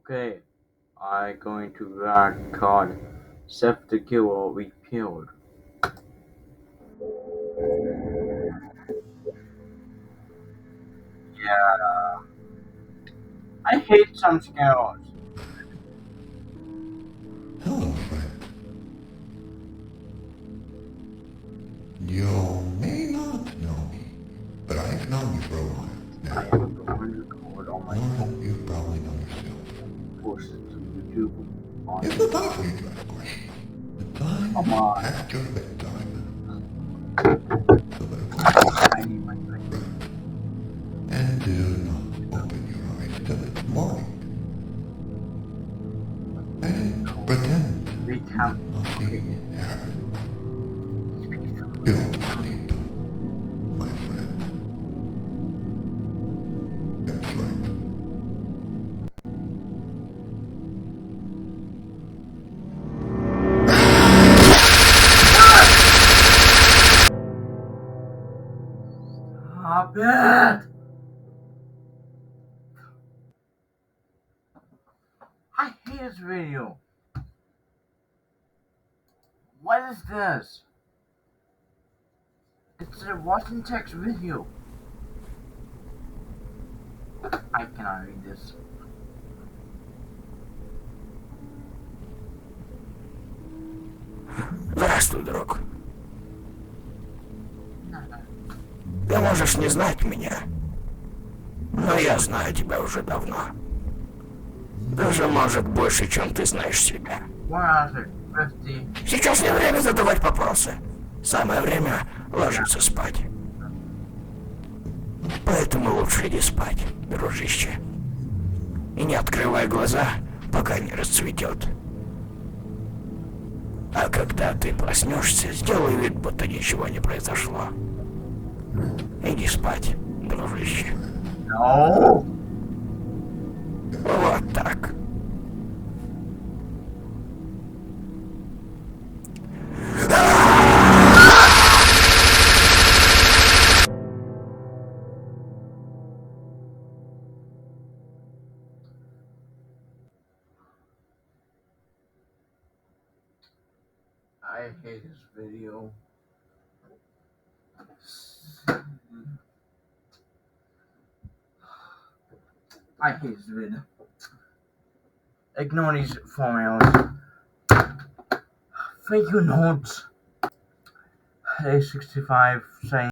Okay, I'm going to record self-the repealed. Yeah, I hate some skills. Hello, friend. You may not know me, but I've known you for a while I now. am going to record on my More than phone, you probably know yourself. post it to YouTube It's on. the time for you to ask questions. The time Come is on, past your bedtime. So better close your eyes I need my drink. and do not open your eyes till it's morning. And pretend They that count. Okay, nothing happened. speak to Don't sleep, my friend. That's right. Stop it! I hate this video. What is this? It's a watching text video. I cannot read this. Здравствуй, друг. No, no. Ты можешь не знать меня, но я знаю тебя уже давно. Даже, может, больше, чем ты знаешь себя. 150. Сейчас не время задавать вопросы. Самое время Yeah. ложиться спать. Поэтому лучше иди спать, дружище. И не открывай глаза, пока не расцветет. А когда ты проснешься, сделай вид, будто ничего не произошло. Иди спать, дружище. No. Вот так. I hate this video. I hate this video. Ignore these formulas. Fake your notes. A 65 saying